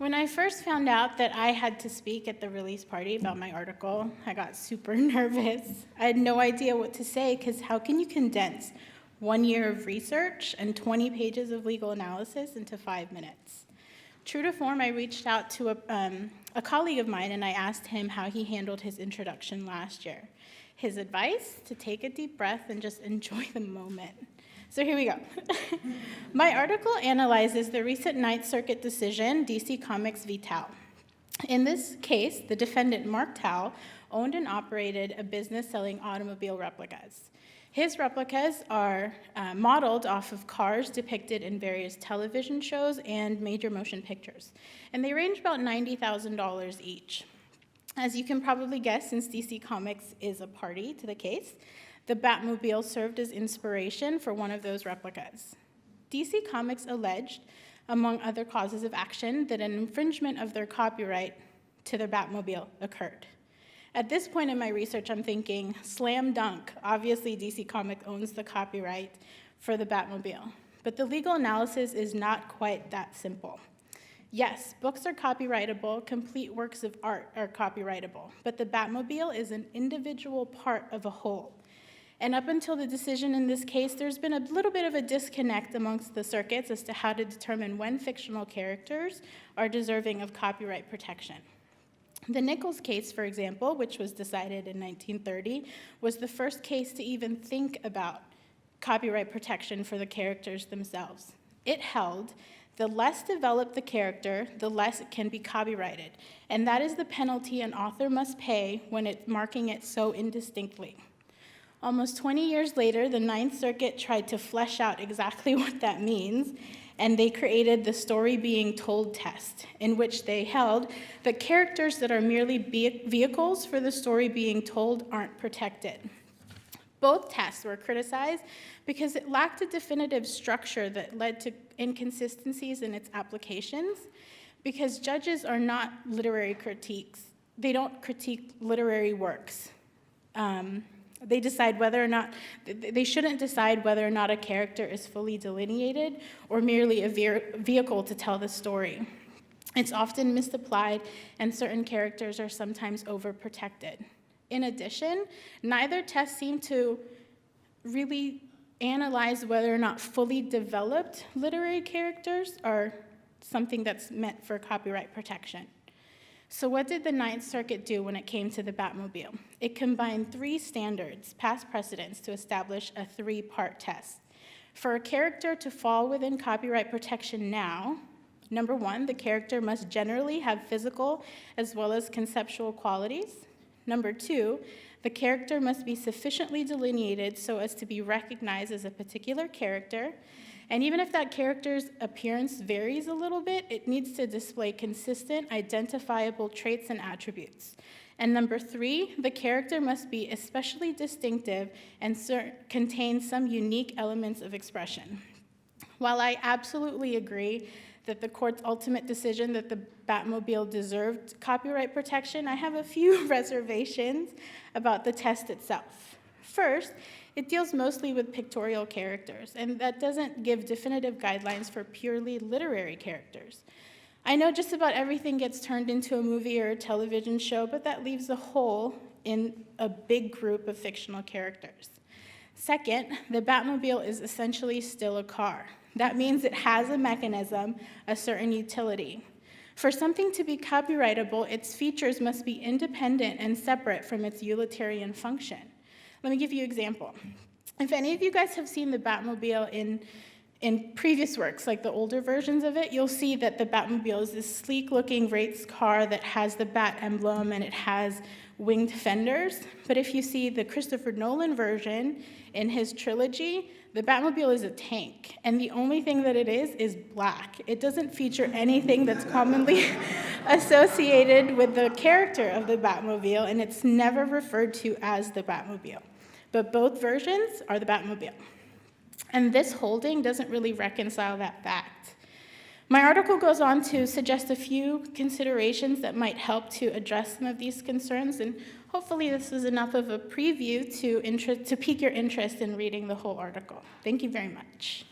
When I first found out that I had to speak at the release party about my article, I got super nervous. I had no idea what to say, because how can you condense 1 year of research and 20 pages of legal analysis into 5 minutes? True to form, I reached out to a colleague of mine, and I asked him how he handled his introduction last year. His advice: to take a deep breath and just enjoy the moment. So here we go. My article analyzes the recent Ninth Circuit decision, DC Comics v. Tao. In this case, the defendant, Mark Tao, owned and operated a business selling automobile replicas. His replicas are modeled off of cars depicted in various television shows and major motion pictures, and they range about $90,000 each. As you can probably guess, since DC Comics is a party to the case, the Batmobile served as inspiration for one of those replicas. DC Comics alleged, among other causes of action, that an infringement of their copyright to their Batmobile occurred. At this point in my research, I'm thinking, slam dunk, obviously DC Comics owns the copyright for the Batmobile. But the legal analysis is not quite that simple. Yes, books are copyrightable, complete works of art are copyrightable, but the Batmobile is an individual part of a whole. And up until the decision in this case, there's been a little bit of a disconnect amongst the circuits as to how to determine when fictional characters are deserving of copyright protection. The Nichols case, for example, which was decided in 1930, was the first case to even think about copyright protection for the characters themselves. It held the less developed the character, the less it can be copyrighted, and that is the penalty an author must pay when it's marking it so indistinctly. Almost 20 years later, the Ninth Circuit tried to flesh out exactly what that means, and they created the story being told test, in which they held that characters that are merely vehicles for the story being told aren't protected. Both tests were criticized because it lacked a definitive structure that led to inconsistencies in its applications, because judges are not literary critiques. They don't critique literary works. They decide whether or not, they shouldn't decide whether or not a character is fully delineated or merely a vehicle to tell the story. It's often misapplied, and certain characters are sometimes overprotected. In addition, neither test seemed to really analyze whether or not fully developed literary characters are something that's meant for copyright protection. So what did the Ninth Circuit do when it came to the Batmobile? It combined 3 standards, past precedents, to establish a 3-part test. For a character to fall within copyright protection now, number 1, the character must generally have physical as well as conceptual qualities. Number 2, the character must be sufficiently delineated so as to be recognized as a particular character. And even if that character's appearance varies a little bit, it needs to display consistent, identifiable traits and attributes. And number 3, the character must be especially distinctive and contain some unique elements of expression. While I absolutely agree that the court's ultimate decision that the Batmobile deserved copyright protection, I have a few reservations about the test itself. First, it deals mostly with pictorial characters, and that doesn't give definitive guidelines for purely literary characters. I know just about everything gets turned into a movie or a television show, but that leaves a hole in a big group of fictional characters. Second, the Batmobile is essentially still a car. That means it has a mechanism, a certain utility. For something to be copyrightable, its features must be independent and separate from its utilitarian function. Let me give you an example. If any of you guys have seen the Batmobile in previous works, like the older versions of it, you'll see that the Batmobile is this sleek-looking race car that has the Bat emblem and it has winged fenders. But if you see the Christopher Nolan version in his trilogy, the Batmobile is a tank, and the only thing that it is black. It doesn't feature anything that's commonly associated with the character of the Batmobile, and it's never referred to as the Batmobile. But both versions are the Batmobile. And this holding doesn't really reconcile that fact. My article goes on to suggest a few considerations that might help to address some of these concerns, and hopefully this is enough of a preview to pique your interest in reading the whole article. Thank you very much.